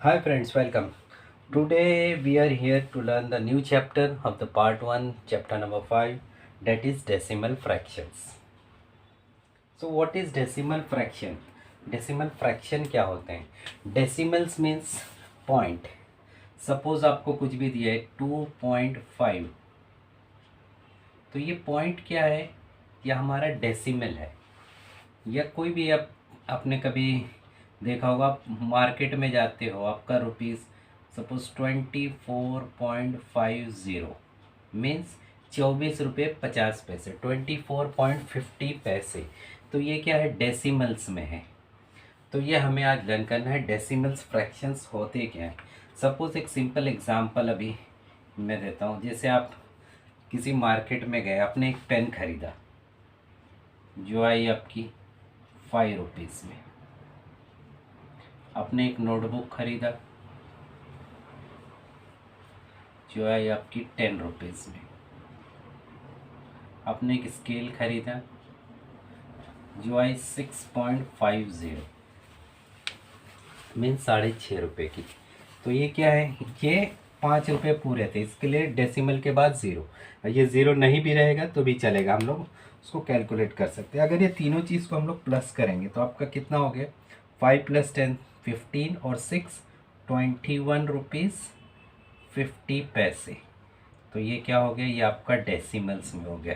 Hi friends, welcome. Today we are here to learn the new chapter of the part 1, chapter number 5, that is decimal fractions. So what is decimal fraction? Decimal fraction क्या होते हैं? Decimals means point. Suppose आपको कुछ भी दिया है 2.5, तो ये पॉइंट क्या है? यह हमारा डेसिमल है। या कोई भी आप आपने कभी देखा होगा, आप मार्केट में जाते हो, आपका रुपीज़ सपोज 24.50 मीन्स 24 रुपये 50 पैसे, 24.50 पैसे। तो ये क्या है? डेसिमल्स में है। तो ये हमें आज लर्न करना है डेसिमल्स फ्रैक्शंस होते क्या हैं। सपोज एक सिंपल एग्जांपल अभी मैं देता हूँ। जैसे आप किसी मार्केट में गए, आपने एक पेन खरीदा जो आई आपकी 5 रुपीज़ में। आपने एक नोटबुक खरीदा जो आई आपकी 10 रुपीज़ में। आपने एक स्केल खरीदा जो आई 6.50 मीन्स 6.5 रुपये की। तो ये क्या है? ये 5 रुपये पूरे थे, इसके लिए डेसिमल के बाद ज़ीरो। ये ज़ीरो नहीं भी रहेगा तो भी चलेगा, हम लोग उसको कैलकुलेट कर सकते हैं। अगर ये तीनों चीज़ को हम लोग प्लस करेंगे तो आपका कितना हो गया? 5 + 10 15 और 6 21 रुपीज़ 50 पैसे। तो ये क्या हो गया? ये आपका डेसिमल्स में हो गया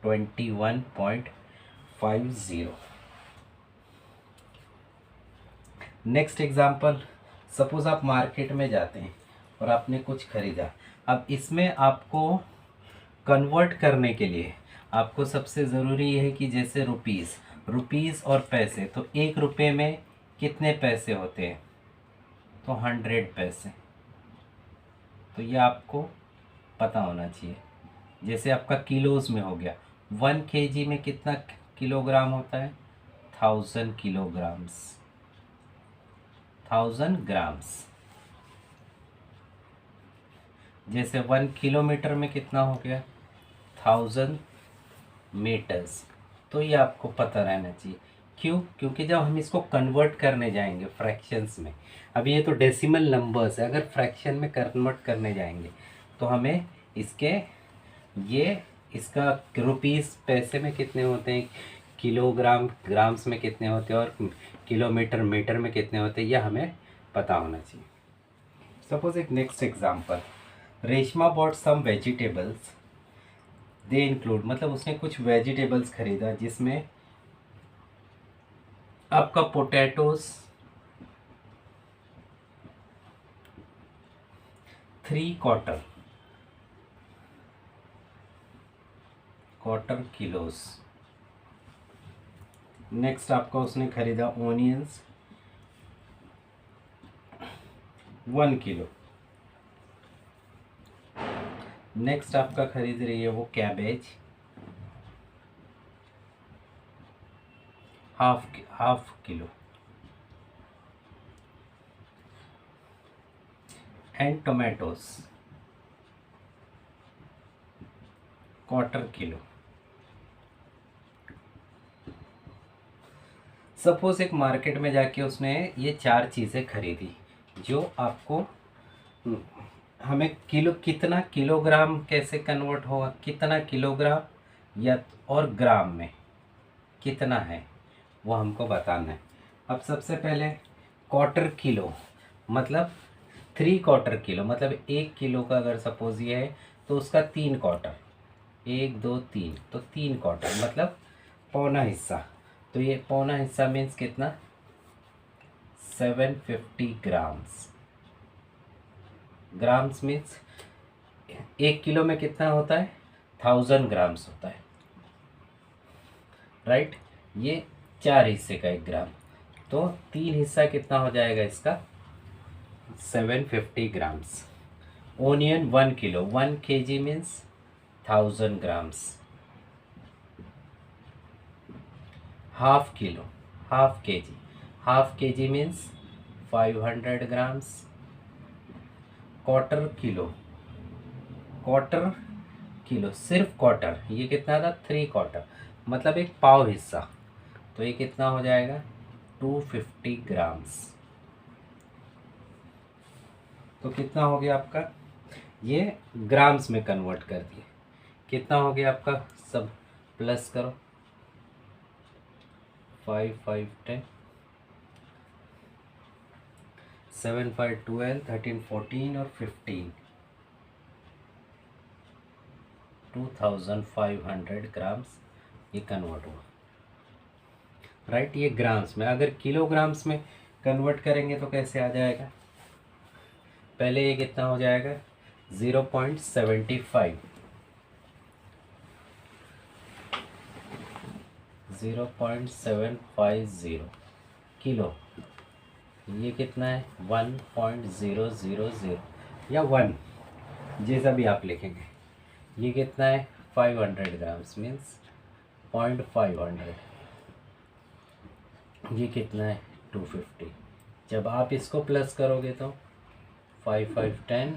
21.50। नेक्स्ट एग्जांपल, सपोज़ आप मार्केट में जाते हैं और आपने कुछ खरीदा। अब इसमें आपको कन्वर्ट करने के लिए आपको सबसे ज़रूरी है कि जैसे रुपीज़ और पैसे, तो 1 रुपये में कितने पैसे होते हैं? तो 100 पैसे। तो ये आपको पता होना चाहिए। जैसे आपका किलोज़ में हो गया, 1 kg में कितना किलोग्राम होता है? 1000 किलोग्राम्स, 1000 ग्राम्स। जैसे 1 किलोमीटर में कितना हो गया? 1000 मीटर्स। तो ये आपको पता रहना चाहिए। क्यों? क्योंकि जब हम इसको कन्वर्ट करने जाएंगे फ्रैक्शंस में, अभी ये तो डेसिमल नंबर्स है, अगर फ्रैक्शन में कन्वर्ट करने जाएंगे तो हमें इसके ये इसका रुपीज़ पैसे में कितने होते हैं, किलोग्राम ग्राम्स में कितने होते हैं, और किलोमीटर मीटर में कितने होते हैं, यह हमें पता होना चाहिए। सपोज एक next example, Reshma bought some vegetables, they include, मतलब उसने कुछ वेजिटेबल्स खरीदा जिसमें आपका पोटैटोस 3 क्वार्टर किलोस। नेक्स्ट आपका उसने खरीदा ओनियंस 1 किलो। नेक्स्ट आपका खरीद रही है वो cabbage half kilo and Tomatoes 1/4 kilo. Suppose एक मार्केट में जाके उसने ये 4 चीज़ें खरीदी जो आपको हमें किलो, कितना किलोग्राम कैसे कन्वर्ट होगा, कितना किलोग्राम या और ग्राम में कितना है वो हमको बताना है। अब सबसे पहले 1/4 किलो मतलब 3 क्वार्टर किलो, मतलब 1 किलो का अगर सपोज ये है तो उसका 3 क्वार्टर, 1 2 3, तो 3 क्वार्टर मतलब पौना हिस्सा। तो ये पौना हिस्सा मीन्स कितना? 750 ग्राम्स मीन्स 1 किलो में कितना होता है? 1000 ग्राम्स होता है, राइट। ये 4 हिस्से का 1 ग्राम, तो 3 हिस्सा कितना हो जाएगा इसका? 750 grams. Onion 1 kilo, 1 kg means 1000 grams. Half के जी मीन्स 500 ग्राम्स। क्वार्टर किलो सिर्फ क्वार्टर, ये कितना था? 3 क्वार्टर, मतलब एक पाव हिस्सा। तो ये कितना हो जाएगा? 250 ग्राम्स। तो कितना हो गया आपका, ये ग्राम्स में कन्वर्ट कर दिए, कितना हो गया आपका, सब प्लस करो, 5 5 10, 7 5 12, 13 14 और 15, 2500 ग्राम्स ये कन्वर्ट हुआ, राइट। ये ग्राम्स में, अगर किलोग्राम्स में कन्वर्ट करेंगे तो कैसे आ जाएगा, पहले ये कितना हो जाएगा, 0.75, 0.750 किलो, ये कितना है 1.000 या 1, जैसा भी आप लिखेंगे। ये कितना है 500 ग्राम्स मीन्स 0.500, ये कितना है 250। जब आप इसको प्लस करोगे तो 5 5 10,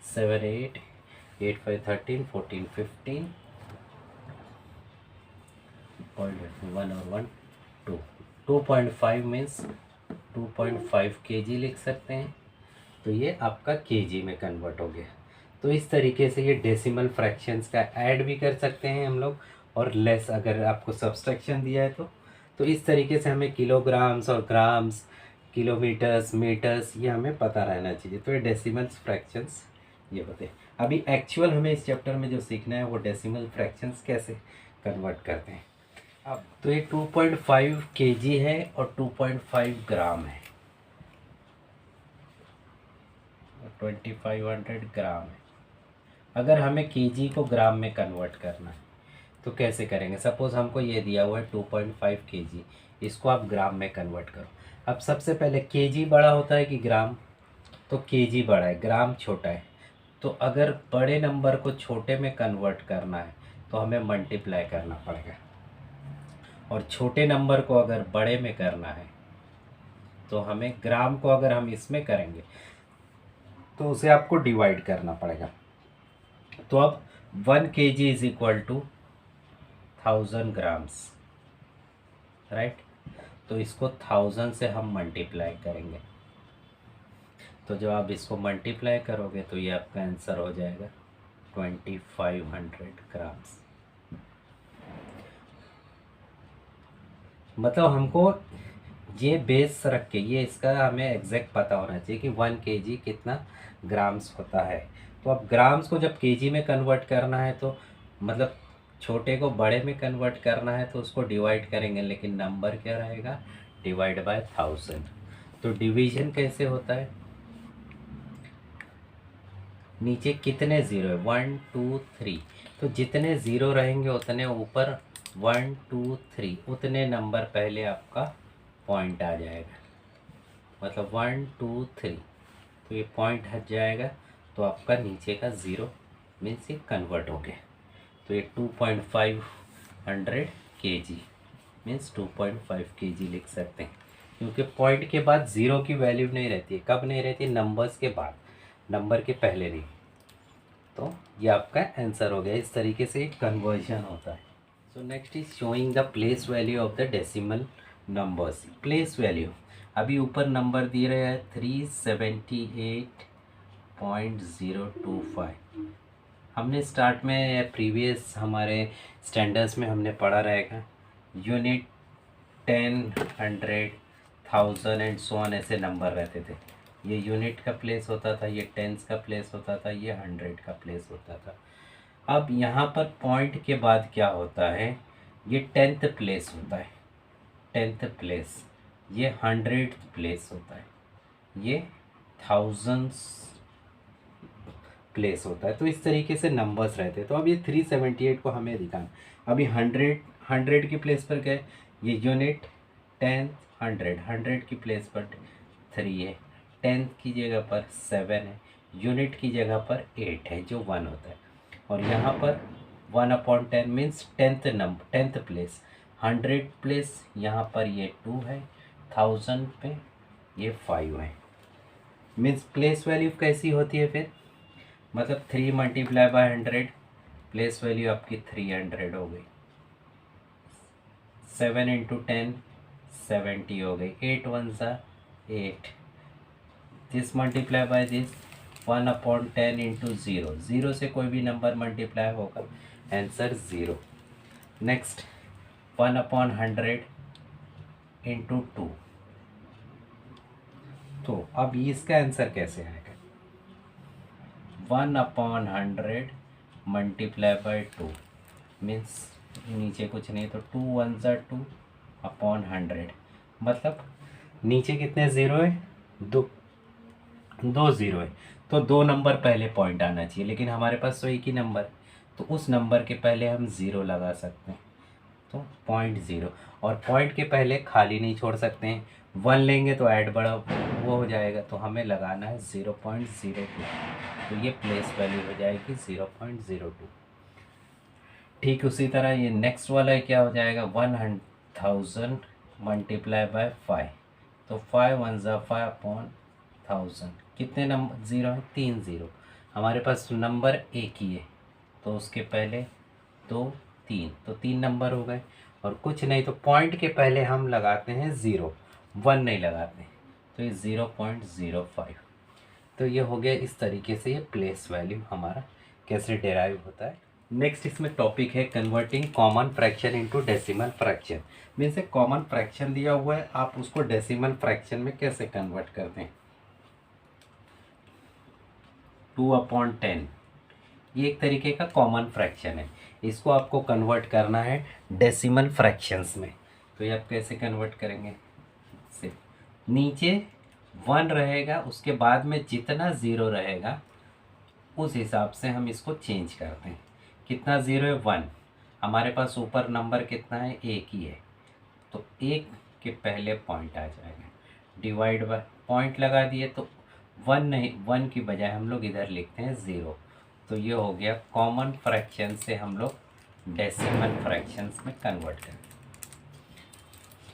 7 8, 8 5 13, 14 15, 1 और 1 2, 2.5 मीन्स 2.5 kg लिख सकते हैं। तो ये आपका kg में कन्वर्ट हो गया। तो इस तरीके से ये डेसिमल फ्रैक्शंस का ऐड भी कर सकते हैं हम लोग, और लेस अगर आपको सब्सट्रैक्शन दिया है तो इस तरीके से हमें किलोग्राम्स और ग्राम्स, किलोमीटर्स, मीटर्स ये हमें पता रहना चाहिए। तो ये डेसिमल्स फ्रैक्शंस ये होते हैं। अभी एक्चुअल हमें इस चैप्टर में जो सीखना है वो डेसिमल फ्रैक्शंस कैसे कन्वर्ट करते हैं। अब तो ये 2.5 kg है और 2.5 ग्राम है, 2500 ग्राम है। अगर हमें केजी को ग्राम में कन्वर्ट करना है तो कैसे करेंगे, सपोज़ हमको ये दिया हुआ है 2.5 kg, इसको आप ग्राम में कन्वर्ट करो। अब सबसे पहले केजी बड़ा होता है कि ग्राम, तो केजी बड़ा है, ग्राम छोटा है। तो अगर बड़े नंबर को छोटे में कन्वर्ट करना है तो हमें मल्टीप्लाई करना पड़ेगा, और छोटे नंबर को अगर बड़े में करना है तो हमें ग्राम को अगर हम इसमें करेंगे तो उसे आपको डिवाइड करना पड़ेगा। तो अब 1 kg is equal to 1000 grams, right. तो इसको 1000 से हम मल्टीप्लाई करेंगे, तो जब आप इसको मल्टीप्लाई करोगे तो ये आपका आंसर हो जाएगा 2500 ग्राम्स। मतलब हमको ये बेस रख के, ये इसका हमें एग्जैक्ट पता होना चाहिए कि 1 kg कितना ग्राम्स होता है। तो अब ग्राम्स को जब केजी में कन्वर्ट करना है तो मतलब छोटे को बड़े में कन्वर्ट करना है तो उसको डिवाइड करेंगे, लेकिन नंबर क्या रहेगा, डिवाइड बाय 1000। तो डिवीजन कैसे होता है, नीचे कितने ज़ीरो है 1 2 3, तो जितने ज़ीरो रहेंगे उतने ऊपर 1 2 3 उतने नंबर पहले आपका पॉइंट आ जाएगा, मतलब 1 2 3, तो ये पॉइंट हट जाएगा तो आपका नीचे का ज़ीरो मीन्स ये कन्वर्ट हो गया। तो ये 2.500 kg मीन्स 2.5 kg लिख सकते हैं, क्योंकि पॉइंट के बाद ज़ीरो की वैल्यू नहीं रहती है। कब नहीं रहती, नंबर्स के बाद, नंबर के पहले नहीं। तो ये आपका आंसर हो गया। इस तरीके से एक कन्वर्जन होता है। So next is showing the place value of the decimal numbers. Place value, अभी ऊपर नंबर दिए रहे हैं 378.025। हमने स्टार्ट में प्रीवियस हमारे स्टैंडर्ड्स में हमने पढ़ा रहेगा यूनिट 10, 100, 1000 एंड सो ऑन ऐसे नंबर रहते थे। ये यूनिट का प्लेस होता था, ये टेंस का प्लेस होता था, ये 100 का प्लेस होता था। अब यहाँ पर पॉइंट के बाद क्या होता है, ये 10th प्लेस होता है, 10th प्लेस, ये 100th प्लेस होता है, ये 1000th प्लेस होता है। तो इस तरीके से नंबर्स रहते हैं। तो अब ये 378 को हमें दिखाना, अभी 100 की प्लेस पर गए, ये यूनिट 10, 100 की प्लेस पर 3 है, 10th की जगह पर 7 है, यूनिट की जगह पर 8 है जो 1 होता है, और यहाँ पर 1/10 means 10th number, 10th place, 100 place, यहाँ पर ये 2 है, 1000 पे ये 5 है। मीन्स प्लेस वैल्यू कैसी होती है फिर, मतलब 3 मल्टीप्लाई बाय 100, प्लेस वैल्यू आपकी 300 हो गई। 7 इंटू 10 70 हो गई, 8 1 सा 8, this multiply by this 1/10 into zero, zero से कोई भी नंबर मल्टीप्लाई होगा, answer zero. Next 1/100 into two. तो अब इसका आंसर कैसे आएगा? 1/100 मल्टीप्लाई बाई टू मीन्स नीचे कुछ नहीं तो 2 1 ज़ा 2/100, मतलब नीचे कितने ज़ीरो है? दो, दो ज़ीरो है, तो दो नंबर पहले पॉइंट आना चाहिए, लेकिन हमारे पास तो एक ही नंबर, तो उस नंबर के पहले हम ज़ीरो लगा सकते हैं, तो 0.0। और पॉइंट के पहले खाली नहीं छोड़ सकते हैं, 1 लेंगे तो ऐड बड़ा वो हो जाएगा, तो हमें लगाना है 0.02, तो ये प्लेस वैल्यू हो जाएगी 0.02। ठीक उसी तरह ये नेक्स्ट वाला क्या हो जाएगा? 100,000 मल्टीप्लाई बाय 5, तो 5 1 ज़ा 5/1000, कितने नंबर ज़ीरो हैं? 3 ज़ीरो। हमारे पास नंबर एक ही है, तो उसके पहले 2 3, तो 3 नंबर हो गए। और कुछ नहीं तो पॉइंट के पहले हम लगाते हैं ज़ीरो, 1 नहीं लगाते, तो ये 0.05। तो ये हो गया इस तरीके से ये प्लेस वैल्यू हमारा कैसे डेराइव होता है। नेक्स्ट इसमें टॉपिक है converting common fraction into decimal fraction. Means एक कॉमन फ्रैक्शन दिया हुआ है, आप उसको डेसिमल फ्रैक्शन में कैसे कन्वर्ट करते हैं। 2/10 ये एक तरीके का कॉमन फ्रैक्शन है, इसको आपको कन्वर्ट करना है डेसिमल फ्रैक्शंस में। तो ये आप कैसे कन्वर्ट करेंगे? सिर्फ नीचे 1 रहेगा, उसके बाद में जितना ज़ीरो रहेगा उस हिसाब से हम इसको चेंज करते हैं। कितना ज़ीरो है? 1। हमारे पास ऊपर नंबर कितना है? एक ही है, तो एक के पहले पॉइंट आ जाएगा, डिवाइड बाय पॉइंट लगा दिए, तो 1 नहीं, 1 की बजाय हम लोग इधर लिखते हैं 0। तो ये हो गया कॉमन फ्रैक्शन से हम लोग डेसिमल फ्रैक्शंस में कन्वर्ट करें।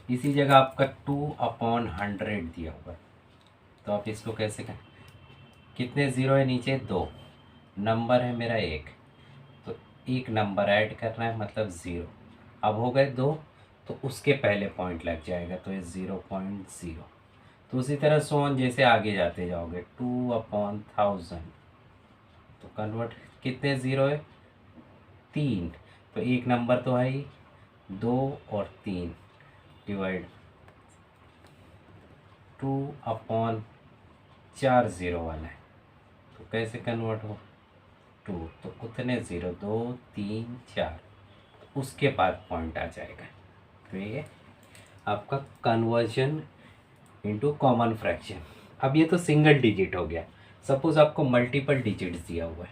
इसी जगह आपका 2/100 दिया हुआ है, तो आप इसको कैसे करें? कितने ज़ीरो है नीचे? 2, नंबर है मेरा 1, तो एक नंबर ऐड करना है, मतलब 0। अब हो गए 2, तो उसके पहले पॉइंट लग जाएगा, तो ये 0.0। तो उसी तरह सोन जैसे आगे जाते जाओगे 2/1000, तो कन्वर्ट कितने ज़ीरो है? 3, तो एक नंबर तो है ही, 2 और 3 डिवाइड 2/4 ज़ीरो वाला है, तो कैसे कन्वर्ट हो? 2, तो उतने ज़ीरो 2 3 4, उसके बाद पॉइंट आ जाएगा। तो ये आपका कन्वर्जन इनटू कॉमन फ्रैक्शन। अब ये तो सिंगल डिजिट हो गया, सपोज आपको मल्टीपल डिजिट्स दिया हुआ है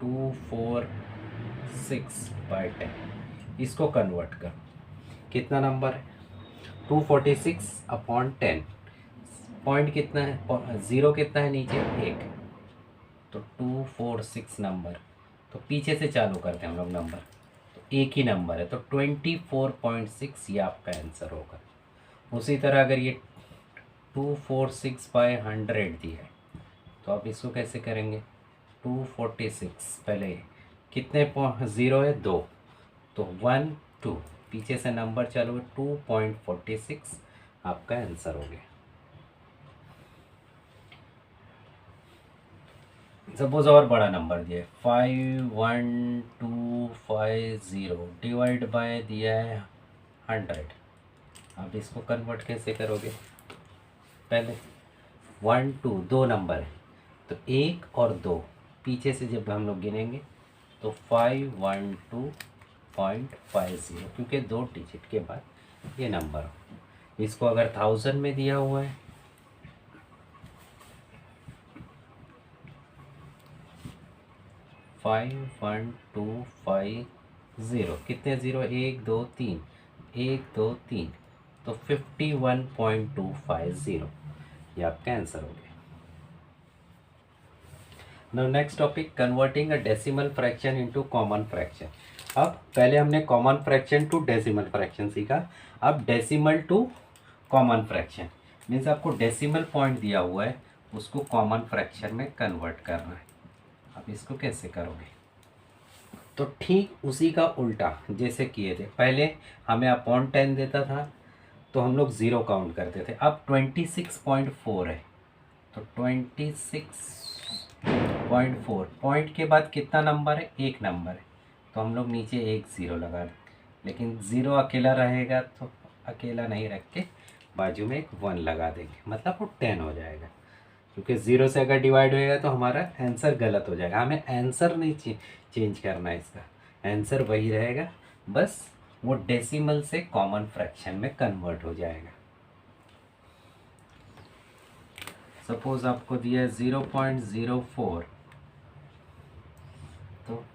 246/10, इसको कन्वर्ट कर, कितना नंबर है? 246/10, पॉइंट कितना है? ज़ीरो कितना है नीचे? 1, तो 246 नंबर, तो पीछे से चालू करते हैं हम लोग नंबर, तो एक ही नंबर है, तो 24.6 ये आपका आंसर होगा। उसी तरह अगर ये 246/100 दिया है, तो आप इसको कैसे करेंगे? 246 पहले कितने ज़ीरो है? 2, तो 1 2, पीछे से नंबर चालू है, 2.46 आपका आंसर हो गया। सपोज और बड़ा नंबर दिया है 51250 डिवाइड बाय दिया है 100, आप इसको कन्वर्ट कैसे करोगे? पहले 1 2 दो नंबर है, तो 1 और 2 पीछे से जब हम लोग गिनेंगे तो 512.50, क्योंकि 2 डिजिट के बाद ये नंबर हो। इसको अगर 1000 में दिया हुआ है, फाइव 1 2 5 0, कितने ज़ीरो? 1 2 3, 1 2 3, तो 51.250 ये आपका आंसर हो गया। Now next topic converting a decimal fraction into common fraction. अब पहले हमने common fraction to decimal fraction सीखा, अब decimal to common fraction means आपको डेसिमल पॉइंट दिया हुआ है, उसको कॉमन फ्रैक्शन में कन्वर्ट करना है। अब इसको कैसे करोगे? तो ठीक उसी का उल्टा जैसे किए थे, पहले हमें अपॉन 10 देता था तो हम लोग ज़ीरो काउंट करते थे, अब 26.4 है तो 26.4, पॉइंट के बाद कितना नंबर है, एक नंबर है, तो हम लोग नीचे एक ज़ीरो लगा दें, लेकिन ज़ीरो अकेला रहेगा तो अकेला नहीं रख के बाजू में एक 1 लगा देंगे, मतलब वो 10 हो जाएगा। क्योंकि ज़ीरो से अगर डिवाइड होएगा तो हमारा आंसर गलत हो जाएगा, हमें आंसर नहीं चेंज करना है, इसका आंसर वही रहेगा, बस वो डेसिमल से कॉमन फ्रैक्शन में कन्वर्ट हो जाएगा। सपोज आपको दिया है 0.04, तो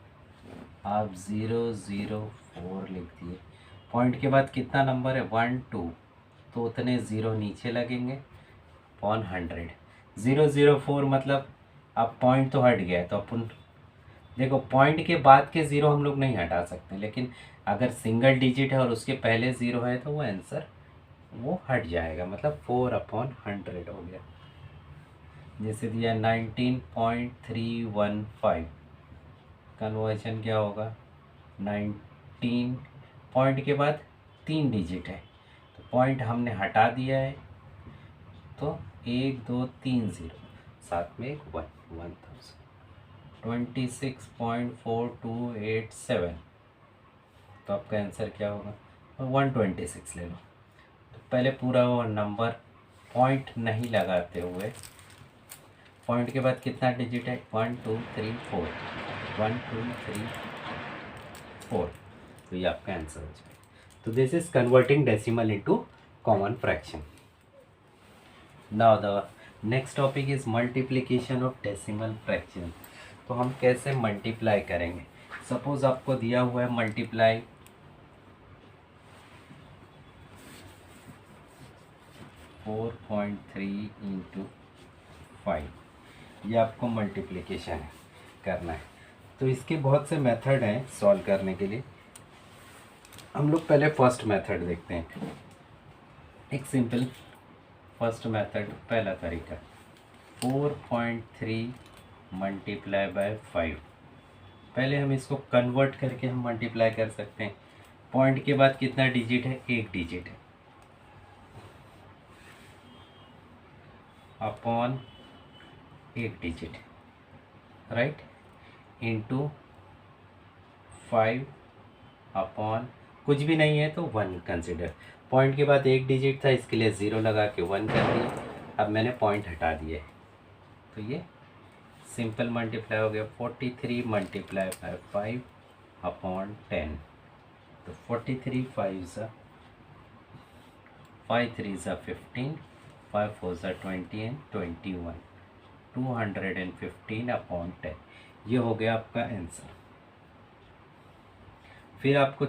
आप 004 लिख दिए, पॉइंट के बाद कितना नंबर है 1 2, तो उतने ज़ीरो नीचे लगेंगे अपॉन 100। 004 मतलब अब पॉइंट तो हट गया है, तो अपन देखो पॉइंट के बाद के ज़ीरो हम लोग नहीं हटा सकते, लेकिन अगर सिंगल डिजिट है और उसके पहले ज़ीरो है तो वो आंसर वो हट जाएगा, मतलब 4/100 हो गया। जैसे दिया 19.315, कन्वर्जन क्या होगा, 19 पॉइंट के बाद 3 डिजिट है, तो पॉइंट हमने हटा दिया है, तो 1 2 3 ज़ीरो, साथ में एक 1, 1000, 26.4287, तो आपका आंसर क्या होगा, 126 ले लो। तो पहले पूरा वो नंबर पॉइंट नहीं लगाते हुए, पॉइंट के बाद कितना डिजिट है 1 2 3 4, 1 2 3 4, तो ये आपका आंसर हो जाएगा। तो this is converting decimal into common fraction. Now the next topic is multiplication of decimal fraction. तो हम कैसे मल्टीप्लाई करेंगे, सपोज आपको दिया हुआ है मल्टीप्लाई 4.3 इंटू 5, ये आपको मल्टीप्लिकेशन करना है। तो इसके बहुत से मेथड हैं सॉल्व करने के लिए, हम लोग पहले फर्स्ट मेथड देखते हैं। एक सिंपल फर्स्ट मेथड, पहला तरीका 4.3 मल्टीप्लाई बाय 5। पहले हम इसको कन्वर्ट करके हम मल्टीप्लाई कर सकते हैं। पॉइंट के बाद कितना डिजिट है, एक डिजिट है, अपॉन एक डिजिट, राइट, इंटू 5 अपॉन कुछ भी नहीं है तो 1 कंसिडर। पॉइंट के बाद एक डिजिट था, इसके लिए 0 लगा के 1 कर दिया, अब मैंने पॉइंट हटा दिए, तो ये सिंपल मल्टीप्लाई हो गया 43 मल्टीप्लाई बाय 5 अपॉन 10। तो 43 5 3 15, 5 4 20 एंड 21, 215 अपॉन 10, ये हो गया आपका आंसर। फिर आपको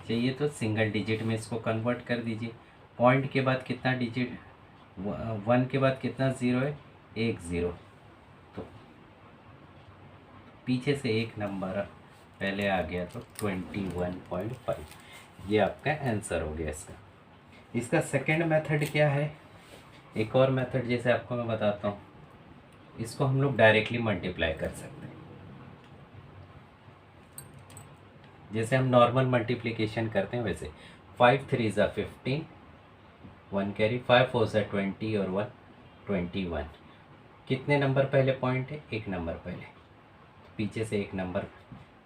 चाहिए तो सिंगल डिजिट में इसको कन्वर्ट कर दीजिए। पॉइंट के बाद कितना डिजिट, 1 के बाद कितना ज़ीरो है, एक ज़ीरो, तो पीछे से एक नंबर पहले आ गया, तो 21.5, ये आपका आंसर हो गया इसका। इसका सेकंड मेथड क्या है, एक और मेथड जैसे आपको मैं बताता हूँ, इसको हम लोग डायरेक्टली मल्टीप्लाई कर सकते हैं। जैसे हम नॉर्मल मल्टीप्लिकेशन करते हैं वैसे 5 3 15, 1 कैरी, 5 4 20 और 1 21, कितने नंबर पहले पॉइंट है, एक नंबर पहले, तो पीछे से एक नंबर,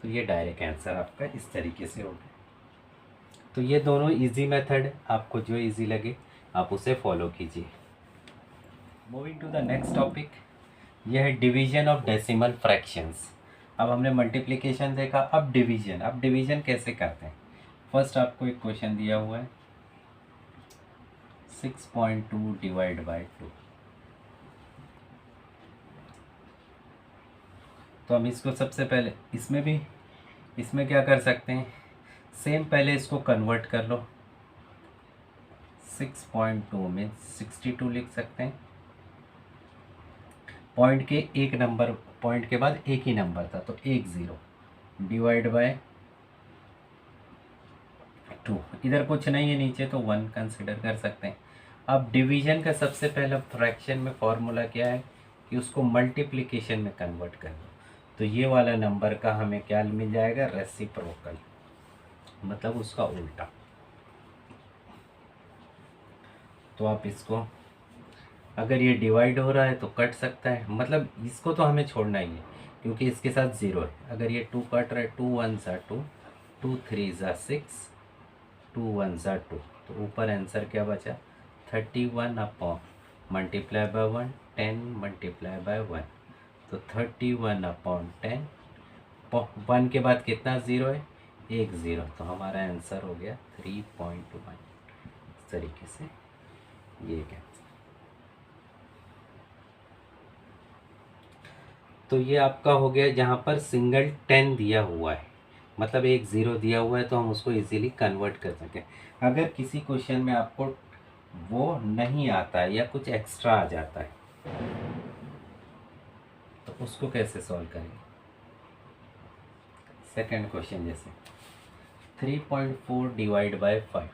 तो ये डायरेक्ट आंसर आपका इस तरीके से हो गया। तो ये दोनों इजी मेथड, आपको जो इजी लगे आप उसे फॉलो कीजिए। Moving to the next topic, यह है डिवीजन ऑफ डेसिमल फ्रैक्शंस। अब हमने मल्टीप्लिकेशन देखा, अब डिवीजन कैसे करते हैं। फर्स्ट आपको एक क्वेश्चन दिया हुआ है 6.2 डिवाइड बाय 2, तो हम इसको सबसे पहले इसमें क्या कर सकते हैं, सेम पहले इसको कन्वर्ट कर लो, 6.2 में 62 लिख सकते हैं। पॉइंट के बाद एक ही नंबर था, तो 1 0 डिवाइड बाय 2, इधर कुछ नहीं है नीचे, तो 1 कंसिडर कर सकते हैं। अब डिवीजन का सबसे पहला फ्रैक्शन में फॉर्मूला क्या है कि उसको मल्टीप्लिकेशन में कन्वर्ट कर दो, तो ये वाला नंबर का हमें क्या मिल जाएगा, रेसिप्रोकल, मतलब उसका उल्टा। तो आप इसको अगर ये डिवाइड हो रहा है तो कट सकता है, मतलब इसको तो हमें छोड़ना ही है क्योंकि इसके साथ ज़ीरो है। अगर ये 2 कट रहा है, 2 1 ज़ा 2, 2 3 ज़ा 6, 2 1 ज़ा 2, तो ऊपर आंसर क्या बचा, 31 upon multiply by 1, 10 multiply by 1, तो 31 अपॉन 10, 1 के बाद कितना ज़ीरो है, एक ज़ीरो, तो हमारा आंसर हो गया 3.1। इस तरीके से ये क्या, तो ये आपका हो गया जहाँ पर सिंगल 10 दिया हुआ है, मतलब एक ज़ीरो दिया हुआ है, तो हम उसको इजीली कन्वर्ट कर सकें। अगर किसी क्वेश्चन में आपको वो नहीं आता है या कुछ एक्स्ट्रा आ जाता है तो उसको कैसे सॉल्व करेंगे। सेकंड क्वेश्चन जैसे 3.4 डिवाइड बाय 5,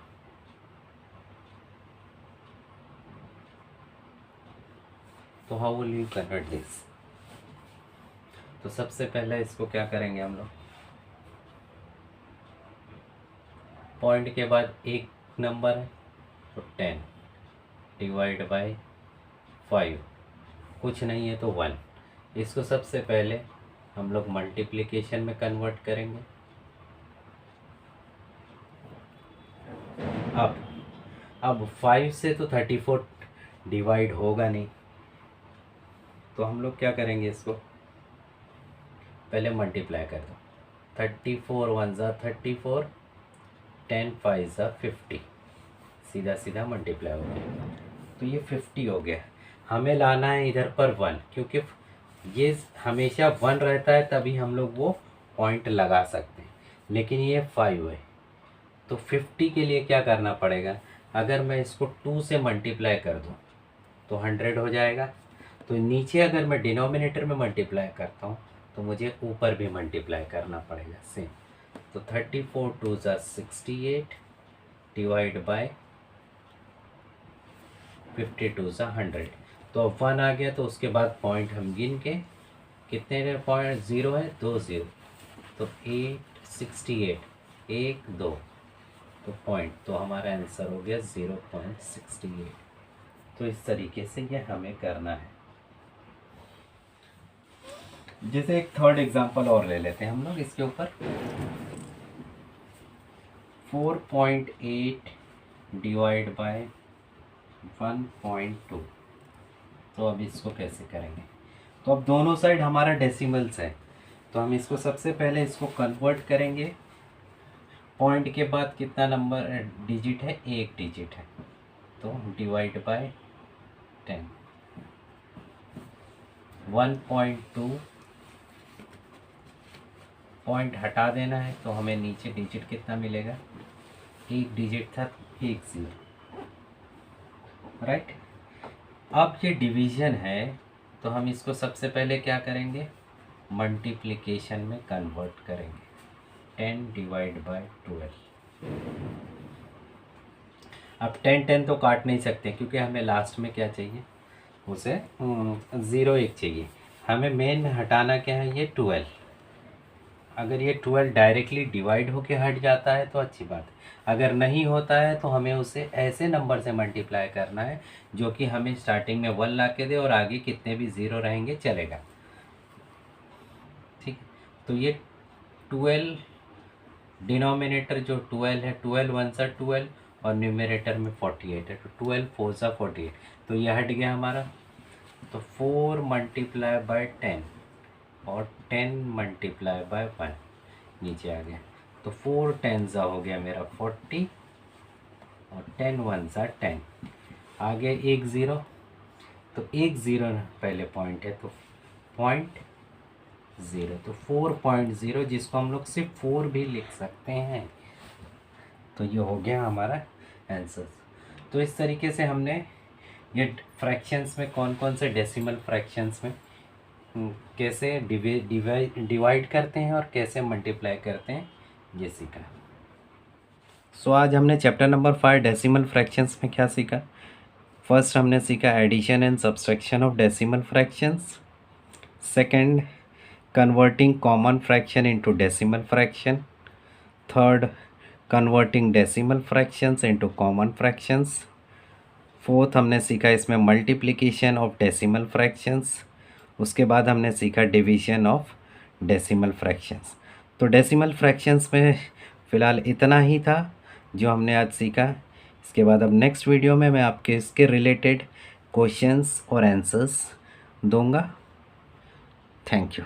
तो how will you convert this. तो सबसे पहले इसको क्या करेंगे हम लोग, पॉइंट के बाद एक नंबर है तो 10 डिवाइड बाय 5, कुछ नहीं है तो 1, इसको सबसे पहले हम लोग मल्टीप्लिकेशन में कन्वर्ट करेंगे। अब 5 से तो 34 डिवाइड होगा नहीं, तो हम लोग क्या करेंगे, इसको पहले मल्टीप्लाई कर दो, 34 1 ज़ा 34, 10 5 ज़ा 50, सीधा सीधा मल्टीप्लाई हो गया, तो ये 50 हो गया। हमें लाना है इधर पर 1, क्योंकि ये हमेशा 1 रहता है तभी हम लोग वो पॉइंट लगा सकते हैं, लेकिन ये 5 है, तो 50 के लिए क्या करना पड़ेगा, अगर मैं इसको 2 से मल्टीप्लाई कर दूं तो 100 हो जाएगा, तो नीचे अगर मैं डिनोमिनेटर में मल्टीप्लाई करता हूँ तो मुझे ऊपर भी मल्टीप्लाई करना पड़ेगा सेम, तो 34 2 ज़ा 68 डिवाइड बाय 52 ज़ा 100, तो अब 1 आ गया, तो उसके बाद पॉइंट हम गिन के कितने पॉइंट ज़ीरो है, 2 ज़ीरो, तो 868, 1 2, तो पॉइंट, तो हमारा आंसर हो गया 0.68। तो इस तरीके से ये हमें करना है। जैसे एक थर्ड एग्जांपल और ले लेते हैं हम लोग इसके ऊपर, 4.8 डिवाइड बाय 1.2, तो अब इसको कैसे करेंगे, तो अब दोनों साइड हमारा डेसिमल्स है, तो हम इसको सबसे पहले इसको कन्वर्ट करेंगे। पॉइंट के बाद कितना नंबर डिजिट है, एक डिजिट है, तो डिवाइड बाय 10, 1.2 पॉइंट हटा देना है, तो हमें नीचे डिजिट कितना मिलेगा, एक डिजिट था, एक ज़ीरो, राइट। अब ये डिवीज़न है, तो हम इसको सबसे पहले क्या करेंगे, मल्टीप्लिकेशन में कन्वर्ट करेंगे, 10 डिवाइड बाय 12। अब 10 10 तो काट नहीं सकते क्योंकि हमें लास्ट में क्या चाहिए, उसे 0 1 चाहिए, हमें मेन में हटाना क्या है, ये 12। अगर ये 12 डायरेक्टली डिवाइड होके हट जाता है तो अच्छी बात है, अगर नहीं होता है तो हमें उसे ऐसे नंबर से मल्टीप्लाई करना है जो कि हमें स्टार्टिंग में 1 ला के दे और आगे कितने भी ज़ीरो रहेंगे चलेगा, ठीक। तो ये 12, डिनोमिनेटर जो 12 है, 12 1 सा 12, और न्यूमरेटर में 48 है, तो 12 4 सा 48, तो ये हट गया हमारा, तो 4 मल्टीप्लाई बाय 10 और 10 मल्टीप्लाई बाय 1 नीचे आ गया, तो 4 10 ज़ा हो गया मेरा 40, और 10 1 ज़ा 10, आगे एक ज़ीरो, तो एक ज़ीरो पहले पॉइंट है, तो 0.0, तो 4.0, जिसको हम लोग सिर्फ 4 भी लिख सकते हैं, तो ये हो गया हमारा आंसर। तो इस तरीके से हमने ये फ्रैक्शंस में कौन कौन से डेसिमल फ्रैक्शंस में कैसे डिवाइड करते हैं और कैसे मल्टीप्लाई करते हैं ये सीखा। सो आज हमने चैप्टर नंबर 5 डेसिमल फ्रैक्शंस में क्या सीखा। फर्स्ट हमने सीखा addition and subtraction of decimal fractions, second converting common fraction into decimal fraction, third converting decimal fractions into common fractions, fourth हमने सीखा इसमें मल्टीप्लिकेशन ऑफ डेसिमल फ्रैक्शंस। उसके बाद हमने सीखा डिवीजन ऑफ डेसिमल फ्रैक्शंस। तो डेसिमल फ्रैक्शंस में फ़िलहाल इतना ही था जो हमने आज सीखा। इसके बाद अब नेक्स्ट वीडियो में मैं आपके इसके रिलेटेड क्वेश्चंस और आंसर्स दूंगा। Thank you.